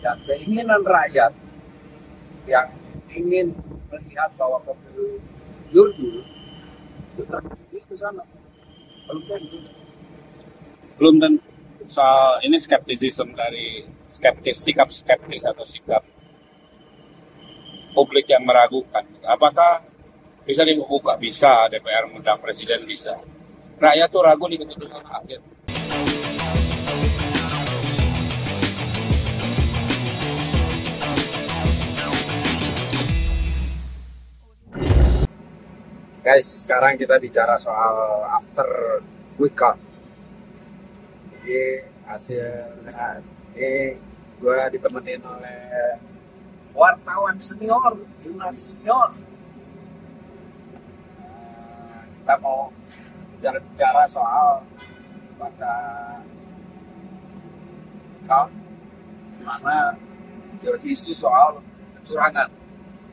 dan keinginan rakyat yang ingin melihat bahwa pemilu jurdil itu terjadi ke sana. Belum tentu. Belum tentu. Soal ini skeptisisme dari sikap skeptis atau sikap publik yang meragukan. Apakah bisa dibuka? Bisa. DPR mengundang presiden? Bisa. Rakyat tuh ragu di keputusan akhir. Guys, sekarang kita bicara soal after quick count. Jadi hasilnya ini gue ditemenin oleh wartawan senior, jurnalis senior. Kita mau bicara soal baca count, dimana isu soal kecurangan.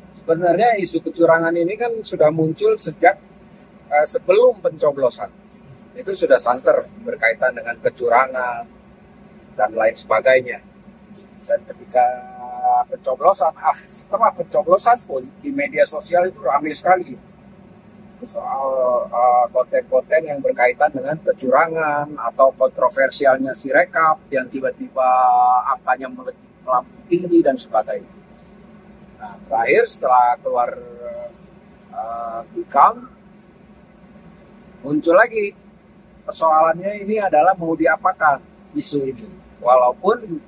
Sebenarnya isu kecurangan ini kan sudah muncul sejak sebelum pencoblosan. Itu sudah santer berkaitan dengan kecurangan dan lain sebagainya. Dan ketika pencoblosan, setelah pencoblosan pun di media sosial itu ramai sekali soal konten-konten yang berkaitan dengan kecurangan atau kontroversialnya Sirekap yang tiba-tiba angkanya melambung tinggi dan sebagainya. Nah, terakhir setelah keluar quick count, muncul lagi persoalannya ini adalah mau diapakan isu ini. Walaupun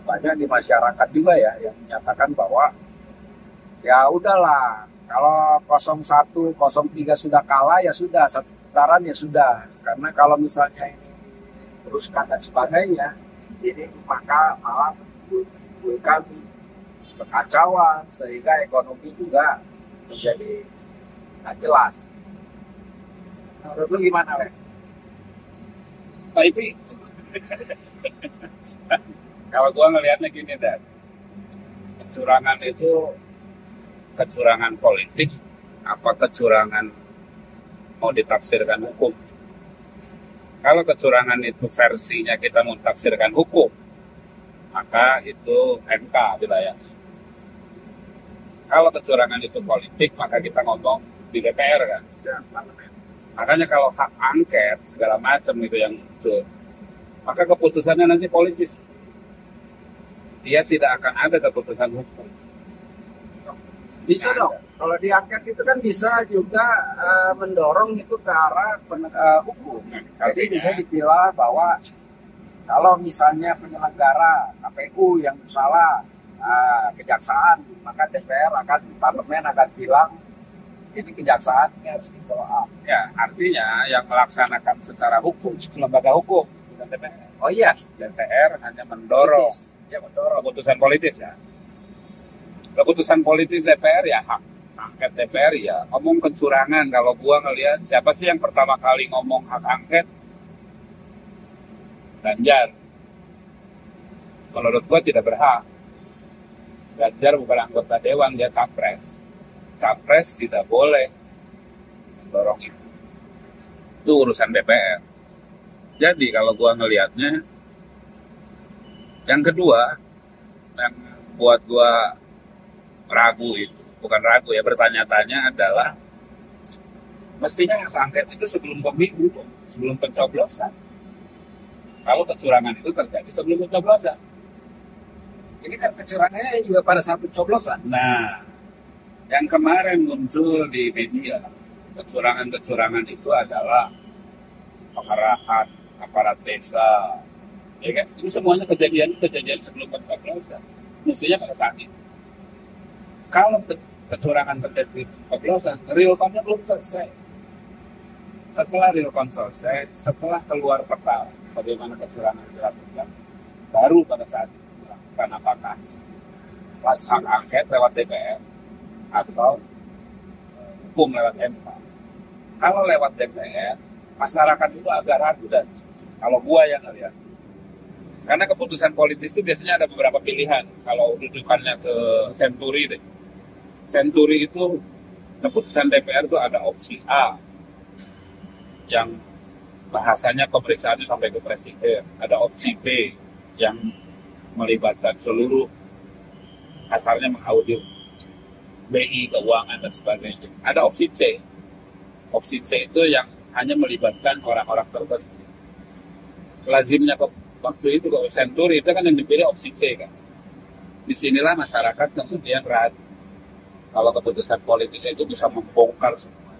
banyak di masyarakat juga ya yang menyatakan bahwa ya udahlah, kalau 01, 03 sudah kalah ya sudah, satu putaran ya sudah. Karena kalau misalnya ini teruskan dan sebagainya, ini maka malah menimbulkan kekacauan sehingga ekonomi juga menjadi nggak jelas. Menurut lu gimana, Le? Pak Ipi, kalau gua ngelihatnya gini, Dan, kecurangan itu kecurangan politik apa kecurangan mau ditafsirkan hukum? Kalau kecurangan itu versinya kita mau tafsirkan hukum, maka itu MK wilayahnya. Kalau kecurangan itu politik, maka kita ngomong di DPR kan. Makanya kalau hak angket segala macam itu yang muncul, maka keputusannya nanti politis. Dia tidak akan ada keputusan hukum. Bisa dong. Kalau diangket itu kan bisa juga mendorong itu ke arah hukum. Jadi bisa dipilah bahwa kalau misalnya penyelenggara KPU yang salah, kejaksaan, maka DPR parlemen akan bilang ini kejaksaan ini harus di follow up. Ya, artinya yang melaksanakan secara hukum itu lembaga hukum, bukan DPR. Oh iya, DPR hanya mendorong, ya mendorong keputusan politis ya. Keputusan politis DPR ya hak angket DPR ya. Ngomong kecurangan, kalau gua ngelihat siapa sih yang pertama kali ngomong hak angket? Ganjar. Menurut gua tidak berhak. Ganjar bukan anggota dewan, dia capres. Capres tidak boleh mendorong itu. Itu urusan DPR. Jadi kalau gua ngelihatnya, yang kedua, yang buat gua ragu itu, bukan ragu ya, bertanya-tanya adalah mestinya hak angket itu sebelum pemilu, sebelum pencoblosan. Kalau kecurangan itu terjadi sebelum pencoblosan. Ini kan kecurangannya juga pada saat pencoblosan. Nah, yang kemarin muncul di media, kecurangan-kecurangan itu adalah pengarahan aparat desa. Ya kan? Ini semuanya kejadian sebelum pencoblosan. Mestinya pada saat itu. Kalau kecurangan terjadi di pencoblosan, real count-nya belum selesai. Setelah real count selesai, setelah keluar peta bagaimana kecurangan dilakukan, baru pada saat itu dilakukan apakah pas hak angket lewat DPR atau hukum lewat MK. Kalau lewat DPR, masyarakat itu agak ragu, dan kalau gua yang ngelihat, karena keputusan politis itu biasanya ada beberapa pilihan. Kalau rujukannya ke Senturi deh, Senturi itu keputusan DPR itu ada opsi A yang bahasanya pemeriksaan sampai ke presiden, ada opsi B yang melibatkan seluruh, kasarnya mengaudit BI, keuangan dan sebagainya. Ada opsi C. Opsi C itu yang hanya melibatkan orang-orang tertentu. Lazimnya waktu itu kok Senturi itu kan yang dipilih opsi C kan. Disinilah masyarakat kemudian ragu kalau keputusan politis itu bisa membongkar semua.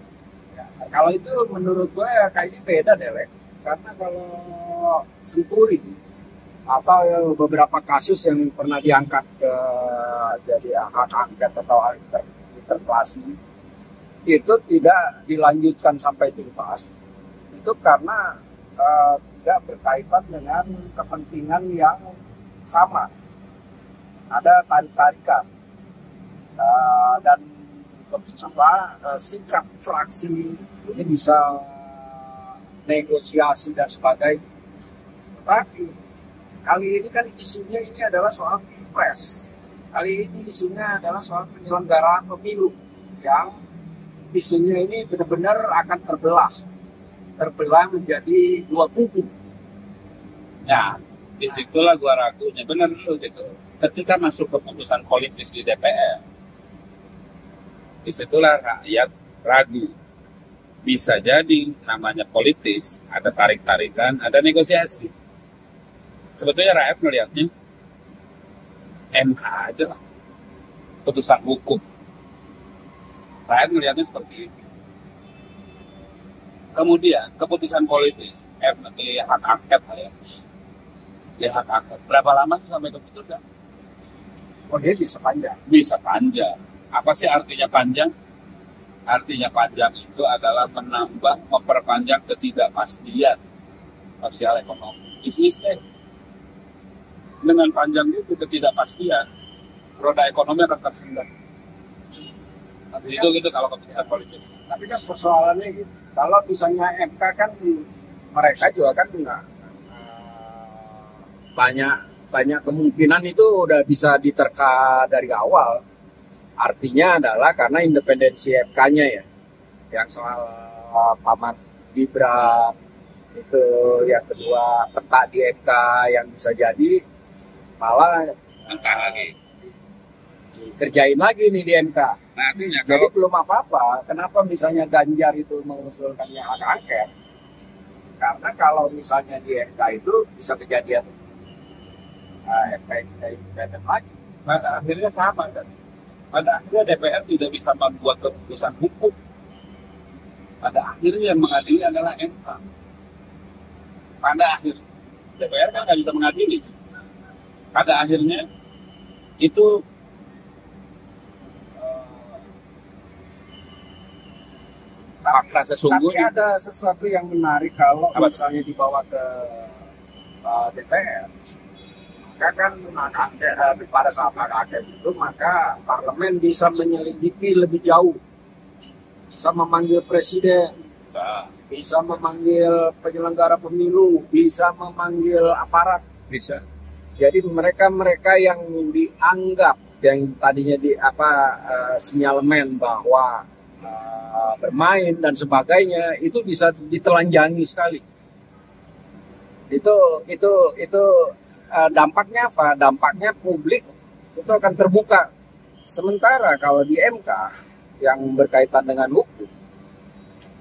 Ya, kalau itu menurut gue ya kayaknya beda deh, Lek. Karena kalau Senturi atau beberapa kasus yang pernah diangkat ke jadi hak angket atau interpelasi itu tidak dilanjutkan sampai tuntas. Itu karena tidak berkaitan dengan kepentingan yang sama. Ada tarik-tarikan dan sikap fraksi ini bisa negosiasi dan sebagainya. Tapi kali ini kan isunya ini adalah soal pilpres. Kali ini isunya adalah soal penyelenggaraan pemilu yang isunya ini benar-benar akan terbelah menjadi dua kubu. Nah, disitulah gua ragunya, benar tuh gitu. Ketika masuk keputusan politis di DPR, disitulah rakyat ragu. Bisa jadi namanya politis, ada tarik-tarikan, ada negosiasi. Sebetulnya rakyat melihatnya MK aja lah, putusan hukum. Rakyat melihatnya seperti itu. Kemudian keputusan politis, di hak angket lah ya. Di hak angket. Berapa lama sih sampai keputusan? Oh, dia bisa panjang. Bisa panjang. Apa sih artinya panjang? Artinya panjang itu adalah memperpanjang ketidakpastian sosial ekonomi. Bisnisnya. Dengan panjang itu ketidakpastian, roda ekonomi akan tersendat. Tapi itu gitu kalau keputusan politis. Tapi kan persoalannya gitu. Kalau misalnya MK kan mereka juga kan banyak kemungkinan itu udah bisa diterka dari awal. Artinya adalah karena independensi MK-nya ya, yang soal Paman Gibran itu, yang kedua peta di MK yang bisa jadi malah entah lagi kerjain lagi nih di MK. Nah, artinya jadi belum apa-apa. Kenapa misalnya Ganjar itu mengusulkannya hak angket? Karena kalau misalnya di MK itu bisa kejadian MK tidak independen lagi. Pada akhirnya sama kan. Pada akhirnya DPR tidak bisa membuat keputusan hukum. Pada akhirnya yang mengadili adalah MK. Pada akhirnya DPR kan nggak bisa mengadili. Pada akhirnya itu fakta sesungguhnya. Tapi ada sesuatu yang menarik kalau misalnya dibawa ke DPR. Maka kan pada saat hak angket itu maka parlemen bisa menyelidiki lebih jauh, bisa memanggil presiden, bisa memanggil penyelenggara pemilu, bisa memanggil aparat, bisa. Jadi mereka yang dianggap yang tadinya sinyalemen bahwa bermain dan sebagainya itu bisa ditelanjangi sekali. Itu dampaknya apa? Dampaknya publik itu akan terbuka. Sementara kalau di MK yang berkaitan dengan hukum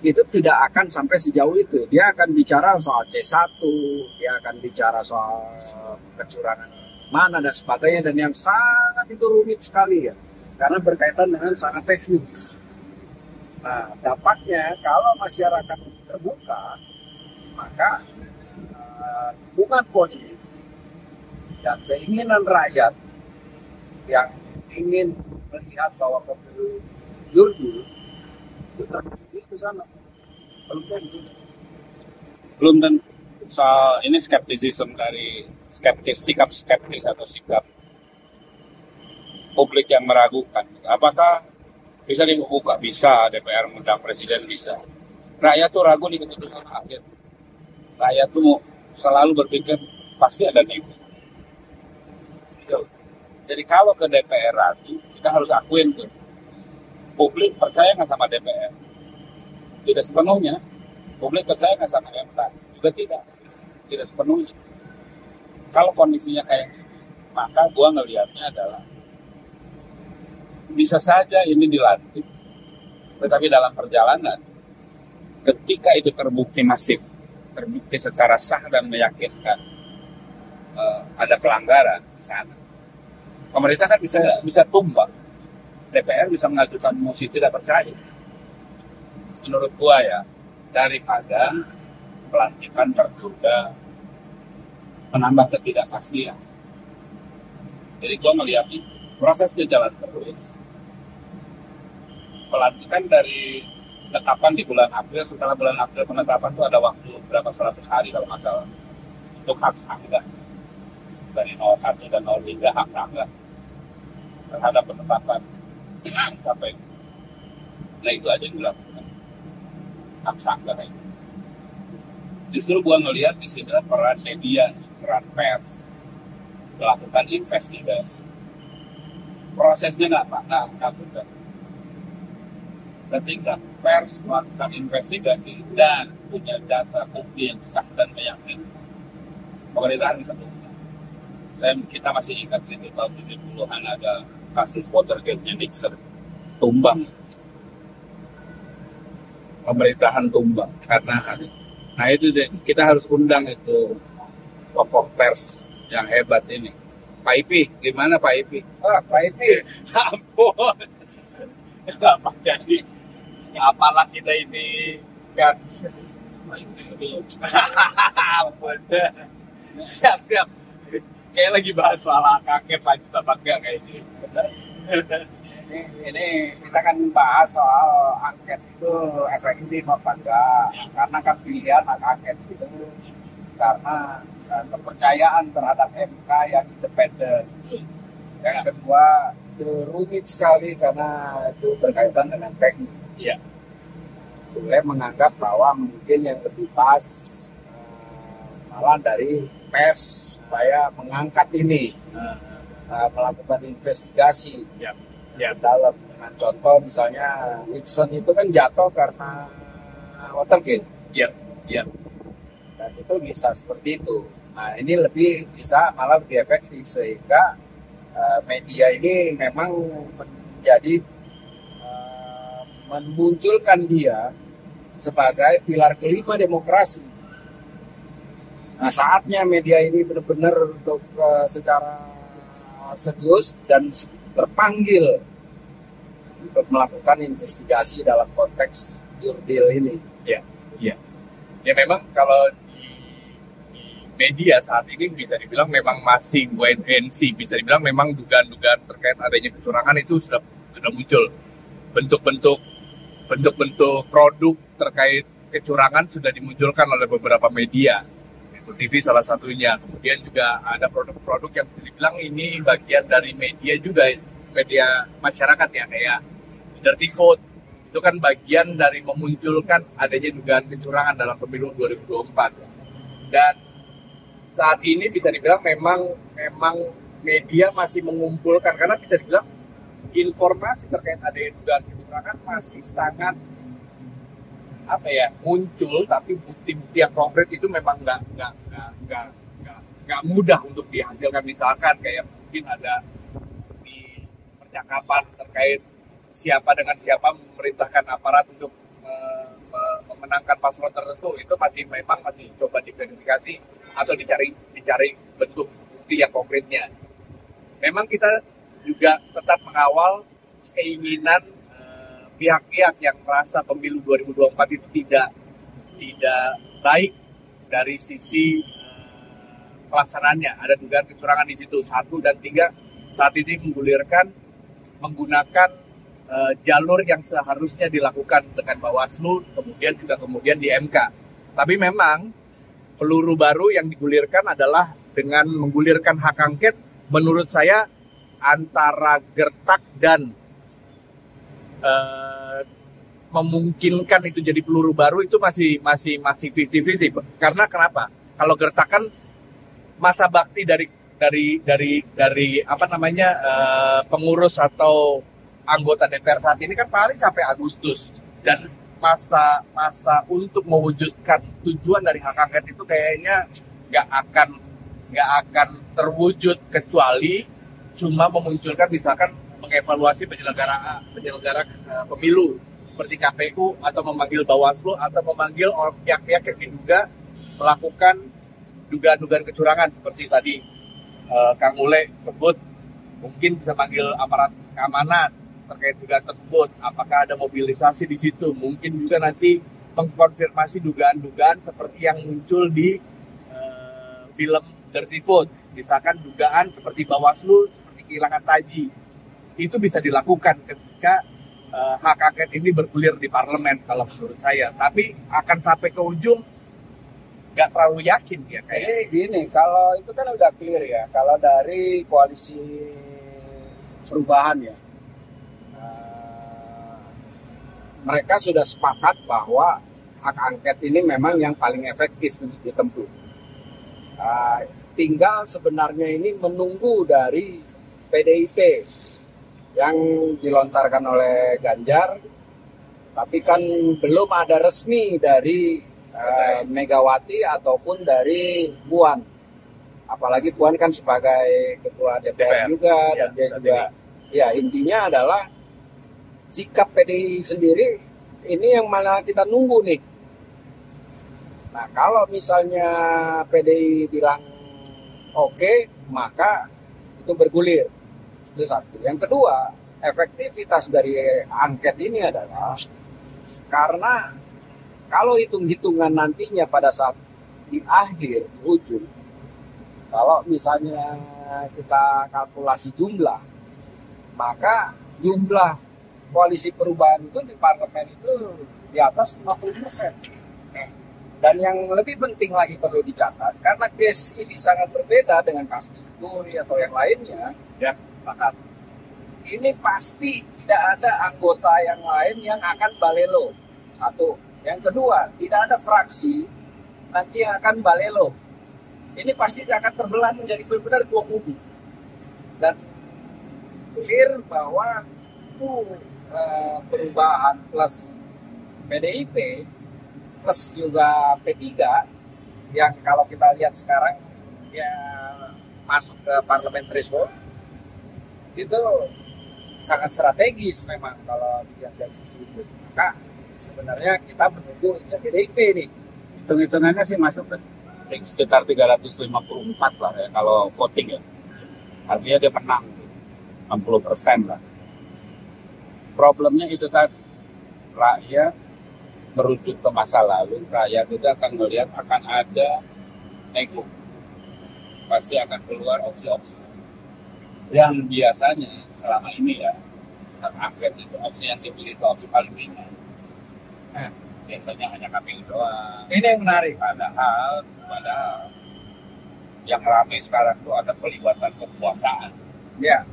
itu tidak akan sampai sejauh itu. Dia akan bicara soal C1, dia akan bicara soal kecurangan mana dan sebagainya, dan yang sangat itu rumit sekali ya, karena berkaitan dengan sangat teknis. Nah, dampaknya kalau masyarakat terbuka, maka dukungan politik dan keinginan rakyat yang ingin melihat bahwa pemilu jurdil itu terjadi ke sana. Belum tentu. Soal ini skeptisisme dari sikap skeptis atau sikap publik yang meragukan. Apakah bisa dibuka? Bisa. DPR mengundang presiden, bisa. Rakyat tuh ragu di keputusan akhir. Rakyat tuh selalu berpikir pasti ada nego. Jadi kalau ke DPR ragu, kita harus akuin tuh. Publik percaya nggak sama DPR? Tidak sepenuhnya. Publik percaya nggak sama MK? Juga tidak sepenuhnya. Kalau kondisinya kayak gitu, Maka gua ngelihatnya adalah bisa saja ini dilantik, tetapi dalam perjalanan ketika itu terbukti masif, terbukti secara sah dan meyakinkan ada pelanggaran di sana, pemerintah kan bisa tumbang, DPR bisa mengajukan mosi tidak percaya. Menurut gua ya, daripada pelantikan tertunda menambah ketidakpastian. Jadi gua melihat itu prosesnya jalan terus. Pelantikan dari penetapan di bulan April, setelah bulan April penetapan itu ada waktu berapa 100 hari kalau nggak salah untuk hak sanggah dari 01 dan 03 hak sanggah terhadap penetapan KPU. Nah itu aja yang dilakukan hak sanggah itu. Justru gua ngelihat di sini peran media, peran pers melakukan investigasi. Prosesnya nggak mudah. Ketika pers melakukan investigasi dan punya data bukti yang sah dan meyakinkan, pemerintahan bisa tumbang. Kita masih ingat itu tahun 70-an ada kasus Watergate-nya Nixon, tumbang. Pemerintahan tumbang karena nah itu deh, kita harus undang itu tokoh pers yang hebat ini. Pak Ipi, gimana Pak Ipi? Pak Ipi, ampun. Kenapa jadi apalah kita ini kan ampun. Siap. Kayak lagi bahas soal kakek lanjut apa enggak kayak ini. Ini kita kan bahas soal angket itu efektif apa enggak, karena kan pilihan hak angket itu karena kepercayaan terhadap MK yang independen. Yang kedua, itu rumit sekali karena itu berkaitan dengan teknik. Iya. Boleh menganggap bahwa mungkin yang lebih pas malah dari pers supaya mengangkat ini, melakukan investigasi dalam. Dengan contoh misalnya Nixon itu kan jatuh karena Watergate. Iya. Dan itu bisa seperti itu. Nah ini malah lebih efektif sehingga media ini memang menjadi memunculkan dia sebagai pilar kelima demokrasi. Nah saatnya media ini benar-benar untuk secara serius dan terpanggil untuk melakukan investigasi dalam konteks jurdil ini. Iya. Ya memang kalau di media saat ini bisa dibilang memang masih wait and see. Bisa dibilang memang dugaan-dugaan terkait adanya kecurangan itu sudah muncul. Bentuk-bentuk produk terkait kecurangan sudah dimunculkan oleh beberapa media. Itu TV salah satunya. Kemudian juga ada produk-produk yang dibilang ini bagian dari media juga, media masyarakat ya, kayak Dirty Vote. Itu kan bagian dari memunculkan adanya dugaan kecurangan dalam pemilu 2024. Dan saat ini bisa dibilang memang media masih mengumpulkan, karena bisa dibilang informasi terkait adanya dugaan kecurangan masih sangat muncul, tapi bukti-bukti yang konkret itu memang nggak mudah untuk dihasilkan. Misalkan kayak mungkin ada di percakapan terkait siapa dengan siapa memerintahkan aparat untuk memenangkan paslon tertentu, itu masih coba diverifikasi atau dicari bentuk bukti yang konkretnya. Memang kita juga tetap mengawal keinginan pihak-pihak yang merasa pemilu 2024 itu tidak baik dari sisi pelaksanaannya. Ada dugaan kecurangan di situ. 1 dan 3 saat ini menggunakan jalur yang seharusnya dilakukan dengan Bawaslu, kemudian di MK. Tapi memang peluru baru yang digulirkan adalah dengan menggulirkan hak angket. Menurut saya antara gertak dan memungkinkan itu jadi peluru baru itu masih 50-50. Karena kenapa? Kalau gertak kan masa bakti dari pengurus atau anggota DPR saat ini kan paling sampai Agustus, dan masa untuk mewujudkan tujuan dari hak angket itu kayaknya nggak akan nggak akan terwujud kecuali cuma memunculkan misalkan mengevaluasi penyelenggara pemilu seperti KPU atau memanggil Bawaslu atau memanggil pihak-pihak yang diduga melakukan dugaan-dugaan kecurangan seperti tadi Kang Ule sebut, mungkin bisa manggil aparat keamanan terkait dugaan tersebut, apakah ada mobilisasi di situ, mungkin juga nanti mengkonfirmasi dugaan-dugaan seperti yang muncul di film Dirty Food, misalkan dugaan seperti Bawaslu seperti kehilangan taji, itu bisa dilakukan ketika hak angket ini bergulir di parlemen kalau menurut saya, tapi akan sampai ke ujung nggak terlalu yakin ya kayaknya. Gini, kalau itu kan udah clear ya, kalau dari koalisi perubahan ya, mereka sudah sepakat bahwa hak angket ini memang yang paling efektif untuk ditempuh. Tinggal sebenarnya ini menunggu dari PDIP yang dilontarkan oleh Ganjar, tapi kan belum ada resmi dari Megawati ataupun dari Puan. Apalagi Puan kan sebagai ketua DPR juga, dan dia juga, ya intinya adalah sikap PDI sendiri ini yang mana kita nunggu nih. Nah, kalau misalnya PDI bilang oke, maka itu bergulir. Itu satu. Yang kedua, efektivitas dari angket ini adalah karena kalau hitung-hitungan nantinya pada saat di akhir, di ujung, kalau misalnya kita kalkulasi jumlah, maka jumlah koalisi perubahan itu di parlemen itu di atas 50%. Dan yang lebih penting lagi perlu dicatat, karena case ini sangat berbeda dengan kasus Turi atau yang lainnya, ya, sepakat. Ini pasti tidak ada anggota yang lain yang akan balelo. Satu. Yang kedua, tidak ada fraksi nanti yang akan balelo. Ini pasti akan terbelah menjadi benar-benar dua kubu. Dan clear bahwa itu perubahan plus PDIP plus juga P3 yang kalau kita lihat sekarang ya masuk ke parlemen threshold itu sangat strategis memang kalau dilihat dari sisi itu. Maka sebenarnya kita menunggu PDIP nih. Hitung-hitungannya sih masuk sekitar 354 lah ya kalau voting ya. Artinya dia menang 60% lah. Problemnya itu tadi, rakyat merujuk ke masa lalu, rakyat itu akan melihat akan ada nego. Pasti akan keluar opsi-opsi. Yang biasanya selama ini ya, hak angket itu opsi yang dipilih itu opsi paling ringan. Biasanya hanya KPU doang. Ini yang menarik. Padahal yang ramai sekarang tuh ada pelibatan kekuasaan. Ya.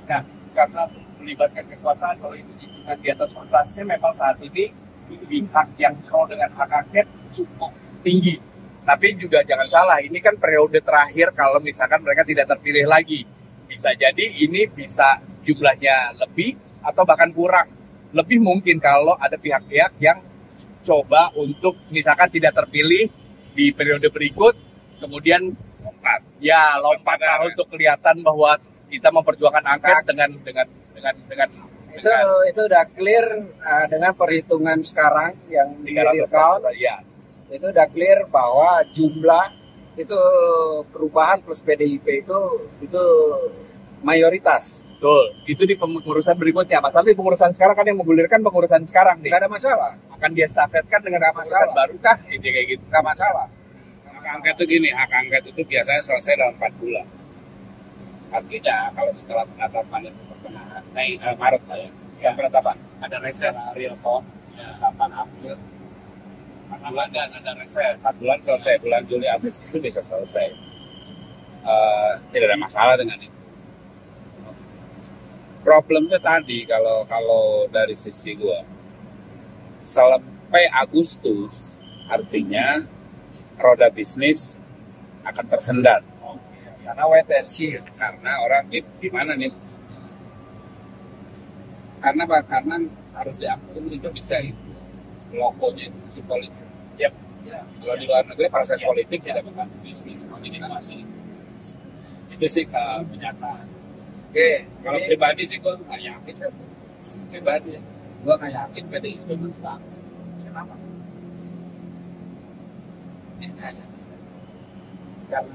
Nah, karena melibatkan kekuasaan, kalau itu dihitungan di atas kertasnya memang saat ini pihak yang pro dengan hak angket cukup tinggi. Tapi juga jangan salah, ini kan periode terakhir kalau misalkan mereka tidak terpilih lagi. Bisa jadi ini bisa jumlahnya lebih atau bahkan kurang. Lebih mungkin kalau ada pihak-pihak yang coba untuk misalkan tidak terpilih di periode berikut, kemudian lompat untuk kelihatan bahwa kita memperjuangkan angket dengan itu udah clear dengan perhitungan sekarang yang di real count, ya. Itu udah clear bahwa jumlah itu perubahan plus PDIP itu mayoritas. Betul. Itu di pengurusan berikutnya. Mas, tapi pengurusan sekarang kan yang menggulirkan pengurusan sekarang nih. Nggak ada masalah. Akan dia stafetkan dengan pengurusan baru kah? Ini kayak gitu. Nggak masalah. Hak angket itu gini, hak angket itu biasanya selesai dalam 4 bulan. Artinya kalau setelah penetapan itu pertengahan Maret lah ya. Yang penetapan ada reses real count 8 April. 4 bulan dan ada reses. 4 bulan selesai, bulan Juli Agustus itu bisa selesai. Tidak ada masalah dengan itu. Problemnya tadi kalau dari sisi gua sampai Agustus artinya roda bisnis akan tersendat. Karena wait and see. Karena orang gimana nih? Karena harus diakui itu bisa itu logonya itu masih politik. Yep. Ya, kalau di luar negeri proses politik tidak bukan bisnis. Ini kita masih Itu sih kenyataan. Oke, Kalau ini pribadi sih gue nggak yakin. Pribadi, gue nggak yakin PDIP menang. kenapa? Karena Karena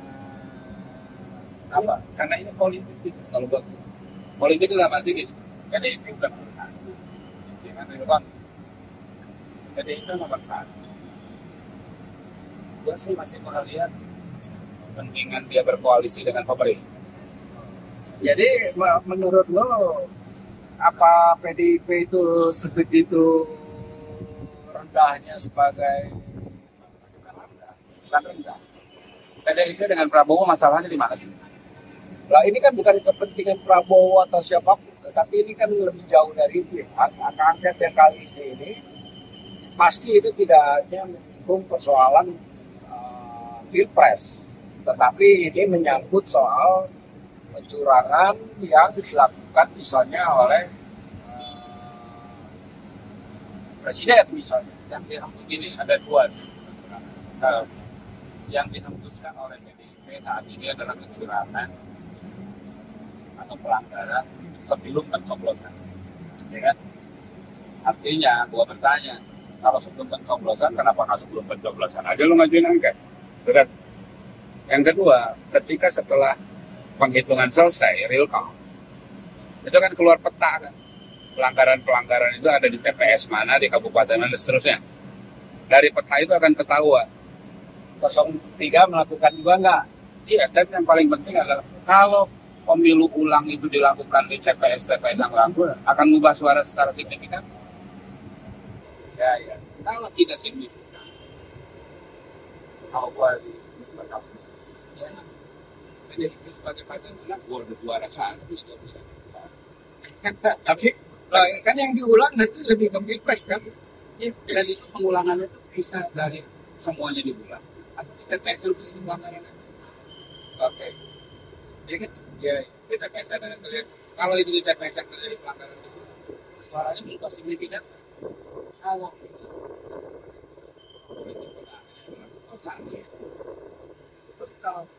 apa? karena ini politik gitu. Kalau buat politik itu dalam arti gitu. PDIP bukan nomor satu. Dengan Ridwan, PDIP nomor satu. Gue sih masih melihat kepentingan dia berkoalisi dengan pemerintah. Jadi menurut lo apa PDIP itu sebegitu rendahnya sebagai Bukan rendah. PDIP dengan Prabowo masalahnya di mana sih? lah ini kan bukan kepentingan Prabowo atau siapapun, tapi ini kan lebih jauh dari itu. Hak angket yang kali ini pasti itu tidak hanya mendukung persoalan pilpres, tetapi ini menyangkut soal kecurangan yang dilakukan misalnya oleh presiden misalnya. Yang begini ada dua. Yang dihembuskan oleh PDIP saat ini adalah kecurangan atau pelanggaran sebelum pencoblosan, ya kan? Artinya, gua bertanya, kalau sebelum pencoblosan, kenapa nggak sebelum pencoblosan aja lu ngajuin angket? Berat. Yang kedua, ketika setelah penghitungan selesai, real count, itu kan keluar peta kan? Pelanggaran-pelanggaran itu ada di TPS mana, di kabupaten dan seterusnya. Dari peta itu akan ketahuan. 03 melakukan juga enggak? Iya, dan yang paling penting adalah kalau pemilu ulang itu dilakukan di TPS-TPS yang lalu, akan mengubah suara secara signifikan. Ya. Kalau tidak signifikan, kalau gua ya, PDIP sebagai partai menang, gua udah juara satu, sudah bisa. Tapi kan yang diulang nanti lebih ke pilpres kan? Ya, dan itu pengulangannya itu bisa dari semuanya diulang. Atau di TPS itu pelanggaran. Oke. Ya kan? Ya. Di TPS ada yang terlihat. Kalau itu di TPS yang terjadi pelanggaran itu, suaranya berubah signifikan. Kalau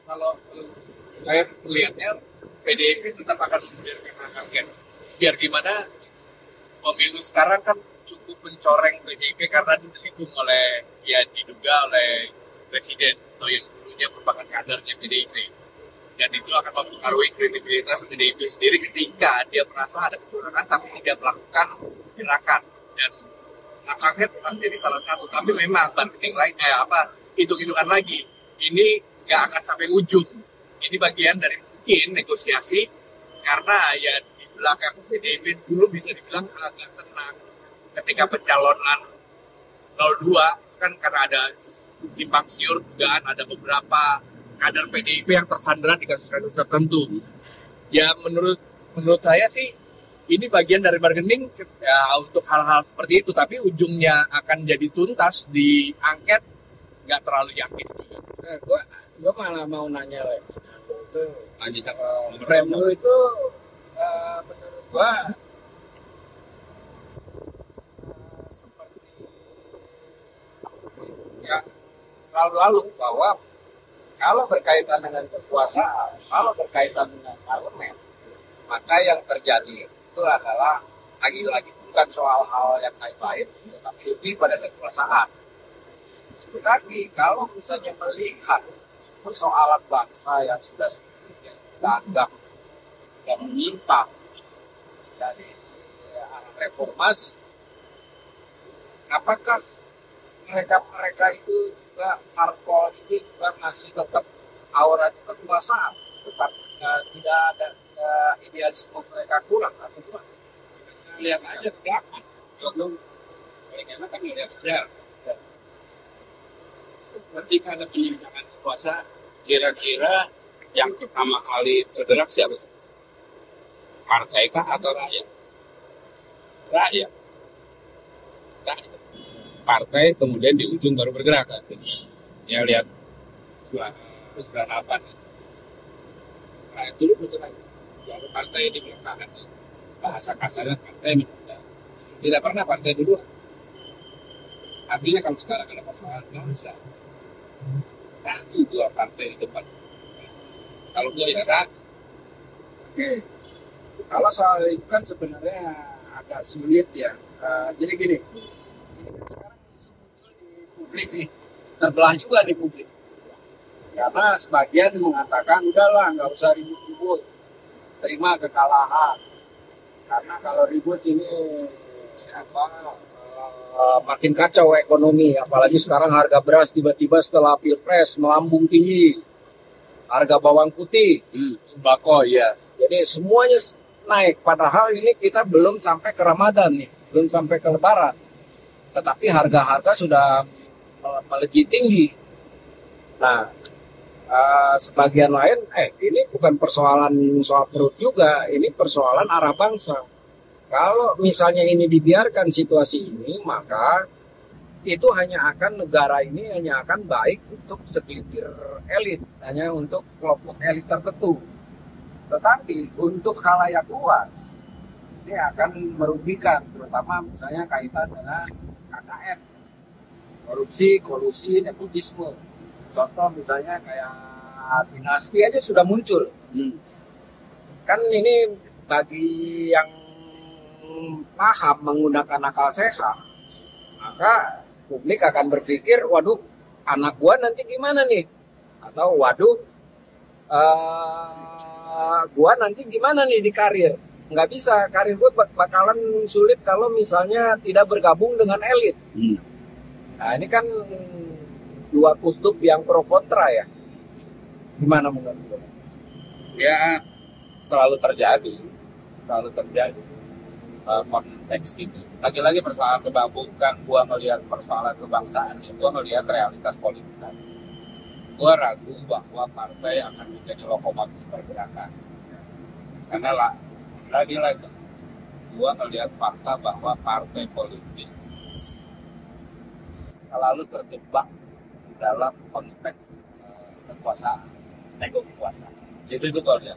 Kalau saya melihatnya PDIP tetap akan membiarkan hak angket. Biar gimana pemilu sekarang kan cukup mencoreng PDIP karena didukung oleh, ya diduga oleh presiden atau yang dulunya merupakan kadernya PDIP. Dan itu akan mempengaruhi kredibilitas PDIP sendiri ketika dia merasa ada kecurangan tapi tidak melakukan gerakan. Dan hak angket menjadi salah satu. Tapi memang bargaining lain, hitung-hitungan lagi. Ini nggak akan sampai ujung. Ini bagian dari mungkin negosiasi karena ya di belakang PDIP dulu bisa dibilang agak tenang. Ketika pencalonan 02 kan karena ada simpang siur dugaan ada beberapa kader PDIP yang tersandera di kasus-kasus tertentu. Ya menurut saya sih ini bagian dari bargaining ya, untuk hal-hal seperti itu. Tapi ujungnya akan jadi tuntas di angket nggak terlalu yakin juga. Gue malah mau nanya lagi. lanjut Premo itu menurut gue seperti ya lalu-lalu bahwa kalau berkaitan dengan kekuasaan, kalau berkaitan dengan parlemen, maka yang terjadi itu adalah lagi-lagi bukan soal hal yang lain-lain, tetapi lebih pada kekuasaan. Tetapi kalau misalnya melihat persoalan bangsa yang sudah kita anggap sudah menyimpang dari arah reformasi, apakah mereka itu juga parpol itu juga masih tetap aura kekuasaan, tetap tidak ada idealisme mereka kurang atau gimana? lihat aja ke belakang. Kalau paling enak kan lihat sejarah. Ketika ada penyimpangan kekuasaan, kira-kira yang pertama kali tergerak siapa sih? Partai kah atau rakyat? Rakyat. Partai kemudian di ujung baru bergerak kan? Ya lihat setelah apa? Nah dulu bergerak. Lalu partai di belakangan itu bahasa kasarnya partai menunda. Tidak pernah partai dulu. Artinya kalau sekarang ada masalah bangsa, tadi dua partai di depan. Kalau gue ya kan, Oke, kalau soal itu kan sebenarnya agak sulit ya. Jadi gini, ini kan sekarang isu muncul di publik nih, terbelah juga di publik. Karena sebagian mengatakan udahlah nggak usah ribut-ribut, terima kekalahan. Karena kalau ribut ini makin kacau ekonomi, apalagi sekarang harga beras tiba-tiba setelah pilpres melambung tinggi, harga bawang putih, Sembako ya. jadi semuanya naik. Padahal ini kita belum sampai ke Ramadan nih, belum sampai ke Lebaran, tetapi harga-harga sudah melejit tinggi. Nah, sebagian lain, ini bukan persoalan soal perut juga, ini persoalan arah bangsa. Kalau misalnya ini dibiarkan situasi ini, maka itu negara ini hanya akan baik untuk segelintir elit, hanya untuk kelompok elit tertentu. Tetapi untuk khalayak luas, ini akan merugikan, terutama misalnya kaitan dengan KKN, korupsi, kolusi, nepotisme. Contoh misalnya kayak dinasti aja sudah muncul. Kan ini bagi yang paham menggunakan akal sehat, maka publik akan berpikir, waduh, anak gua nanti gimana nih? Atau waduh, gua nanti gimana nih di karir? Nggak bisa, karir gua bakalan sulit kalau misalnya tidak bergabung dengan elit. Nah ini kan dua kutub yang pro kontra ya. Gimana menurut gua? ya selalu terjadi konteks gitu. Lagi-lagi persoalan kebabukan, gua melihat persoalan kebangsaan, gua melihat realitas politik. Gua ragu bahwa partai akan menjadi lokomotif pergerakan. Karena lagi-lagi gua melihat fakta bahwa partai politik selalu terjebak dalam konteks kekuasaan, ego kekuasaan. Itu gua lihat.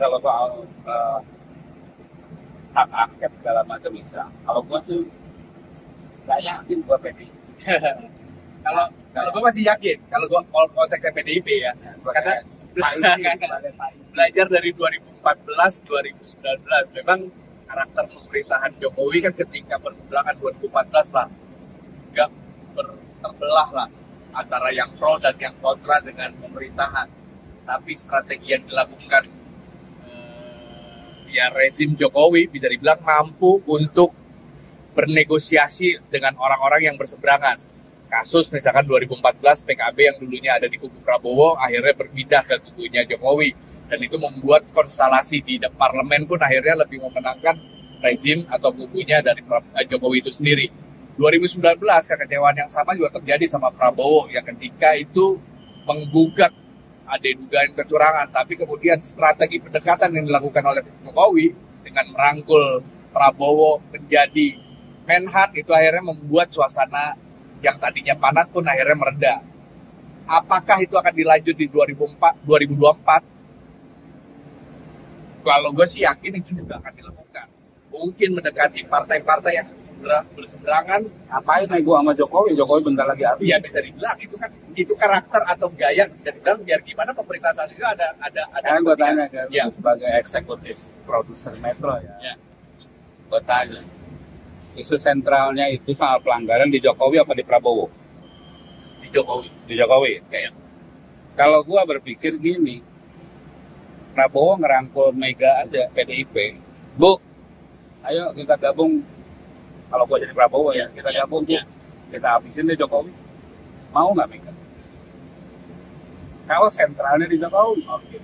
Kalau soal hak angket segala macam bisa. Kalau gua sih nggak yakin gua PDIP. Kalau gue masih yakin, kalau gue konteksnya PDIP ya, karena belajar dari 2014, 2019, memang karakter pemerintahan Jokowi kan ketika berseberangan 2014 lah, nggak terbelah lah antara yang pro dan yang kontra dengan pemerintahan. Tapi strategi yang dilakukan ya rezim Jokowi bisa dibilang mampu untuk bernegosiasi dengan orang-orang yang berseberangan. Kasus misalkan 2014 PKB yang dulunya ada di kubu Prabowo akhirnya berpindah ke kubunya Jokowi, dan itu membuat konstelasi di parlemen pun akhirnya lebih memenangkan rezim atau kubunya dari Jokowi itu sendiri. 2019 kekecewaan yang sama juga terjadi sama Prabowo yang ketika itu menggugat ada dugaan kecurangan, tapi kemudian strategi pendekatan yang dilakukan oleh Jokowi dengan merangkul Prabowo menjadi Menhan itu akhirnya membuat suasana yang tadinya panas pun akhirnya mereda. Apakah itu akan dilanjut di 2024? Kalau gue sih yakin itu juga akan dilakukan. Mungkin mendekati partai-partai yang berseberangan. Ngapain nego sama Jokowi? Jokowi bentar lagi habis. Ya bisa dibilang itu karakter atau gaya, bisa dibilang biar gimana pemerintah saat itu ada. Gue tanya ke ya, sebagai eksekutif produser Metro ya. Gue tanya, isu sentralnya itu soal pelanggaran di Jokowi apa di Prabowo? Di Jokowi. Di Jokowi. Kayak. Kalau gue berpikir gini, Prabowo ngerangkul Mega aja, PDIP. Bu, ayo kita gabung. Kalau gue jadi Prabowo ya, kita gabung Bu. Kita habisin deh Jokowi. Mau nggak Mega? Kalau sentralnya di Jokowi, oke.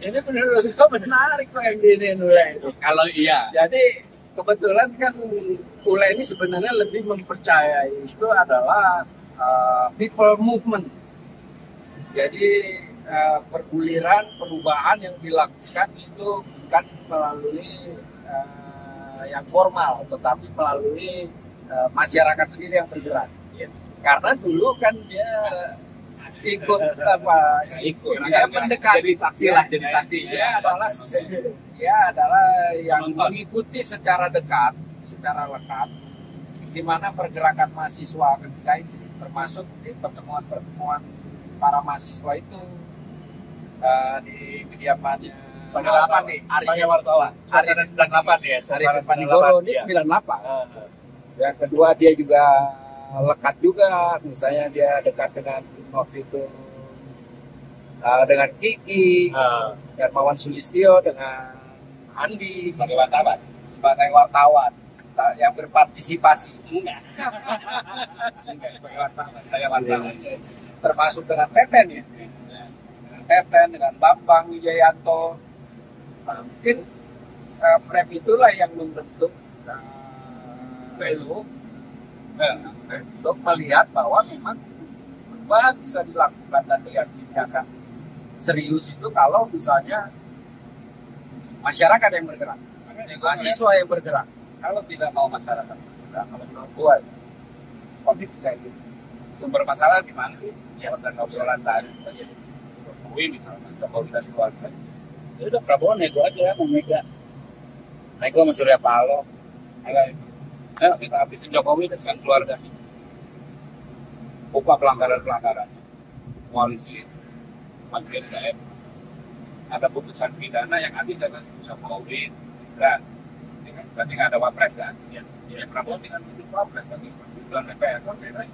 Ini menurut saya menarik kok yang di Ule itu. Kalau iya. Jadi kebetulan kan Ule ini sebenarnya lebih mempercayai itu adalah people movement. Jadi perguliran perubahan yang dilakukan itu bukan melalui yang formal, tetapi melalui masyarakat sendiri yang bergerak. Karena dulu kan dia ikut mendekati, jadi saksi lah, jadi saksi. Dia adalah yang mengikuti secara dekat, secara lekat, di mana pergerakan mahasiswa ketika itu, termasuk di pertemuan-pertemuan para mahasiswa itu. di kediamannya 98 nih, sebagai wartawan. Arif 98 ya, Arif Panigoro ini 98. Yang kedua dia juga lekat juga, misalnya dia dekat dengan waktu itu dengan Kiki, Hermawan Sulistyo, dengan Andi Sebagai wartawan. sebagai wartawan yang berpartisipasi. Enggak, sebagai wartawan. Saya wartawan. Termasuk dengan Teten ya. Dengan Teten, dengan Bambang Wijayanto. Mungkin frame itulah yang membentuk Belu untuk melihat bahwa memang perubahan bisa dilakukan dan diakan serius itu kalau misalnya masyarakat yang bergerak, mahasiswa yang bergerak. Kalau tidak mau masyarakat bergerak, kalau menurut gua kondisi saya gitu. Sumber masalah di mana sih? Ya dan obrolan tadi terjadi Jokowi misalnya, Jokowi dan keluarga. Ya udah Prabowo nego aja sama Mega. Nego sama Surya Paloh. Ayo kita habisin Jokowi dengan keluarga. Upah pelanggaran-pelanggaran. Koalisi Menteri daerah. Ada putusan pidana yang habis karena Jokowi dan berarti nggak ada wapres kan? Ya Prabowo tinggal bikin wapres lagi seperti bulan DPR kan saya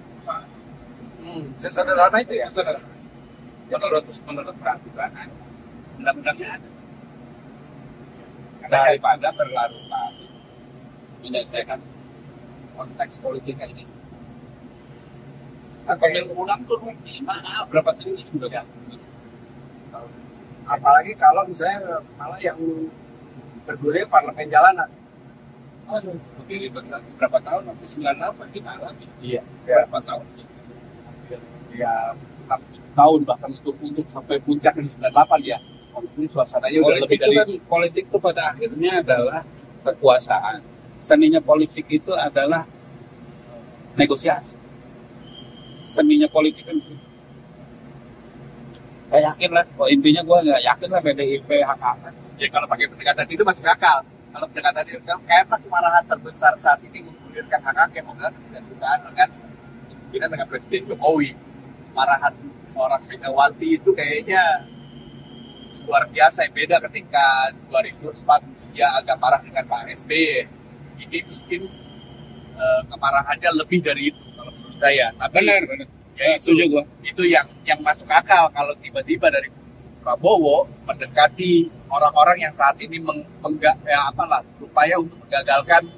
Sesederhana itu ya. Menurut peraturan undang-undangnya ada. Daripada berlarut-larut menyelesaikan konteks politik ini. Pemilu ulang tuh berapa triliun juga kan? Apalagi kalau misalnya malah yang bergulir parlemen jalanan. Aduh, lebih ribet lagi. Berapa tahun? Nanti 98 gimana lagi? Iya. Berapa tahun? Ya, tahun bahkan untuk sampai puncak di 98 ya. Ini suasananya udah lebih dari Politik itu pada akhirnya adalah kekuasaan. Seninya politik itu adalah negosiasi. Seninya politik kan sih. Saya yakin lah, intinya gue nggak yakin lah PDIP hak angket. ya kalau pakai pendekatan itu masuk akal. Kalau pendekatan itu kan kayak kemarahan terbesar saat ini menggulirkan hak angket adalah ketidaksukaan dengan Presiden Jokowi. Marahan seorang Megawati itu kayaknya luar biasa, beda ketika 2004 dia agak marah dengan Pak SBY. Ini mungkin kemarahannya lebih dari itu kalau menurut saya. Tapi Benar. ya itu yang masuk akal kalau tiba-tiba dari Prabowo mendekati orang-orang yang saat ini berupaya untuk menggagalkan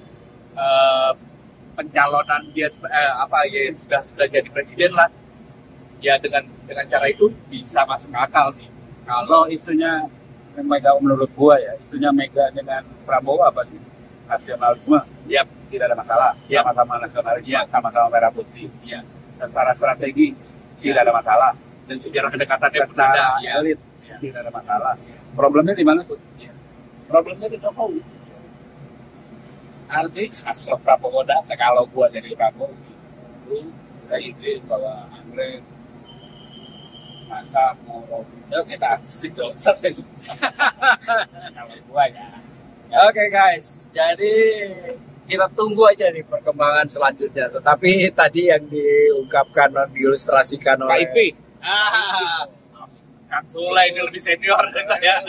pencalonan dia sudah jadi presiden lah. Ya dengan cara itu bisa masuk akal sih. Kalau isunya Mega menurut gua ya, isunya Mega dengan Prabowo apa sih? Nasionalisme. Ya, Tidak ada masalah. Ya. Sama-sama nasionalisme, sama-sama merah putih. ya. Secara strategi tidak ada masalah. Dan sejarah kedekatannya pun Secara ada. Ya. elit tidak ada masalah. Problemnya di mana sih? Problemnya di Jokowi. Artinya kalau Prabowo datang, kalau gua jadi Prabowo, saya izin bahwa Andre masa mau kita sih selesai. Kalau gua ya. Oke guys, jadi kita tunggu aja nih perkembangan selanjutnya. Tetapi tadi yang diungkapkan dan diilustrasikan oleh KIP. Kang Sula ini lebih senior dari saya.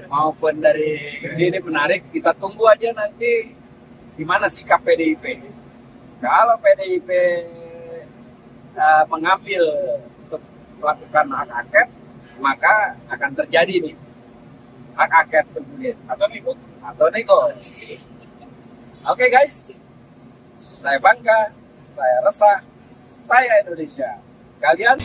maupun dari ini menarik. Kita tunggu aja nanti gimana sikap PDIP. Kalau PDIP mengambil untuk melakukan hak angket, maka akan terjadi nih hak angket bergulir Atau ribut. atau nego. Oke guys, saya bangga, saya resah, saya Indonesia. Kalian?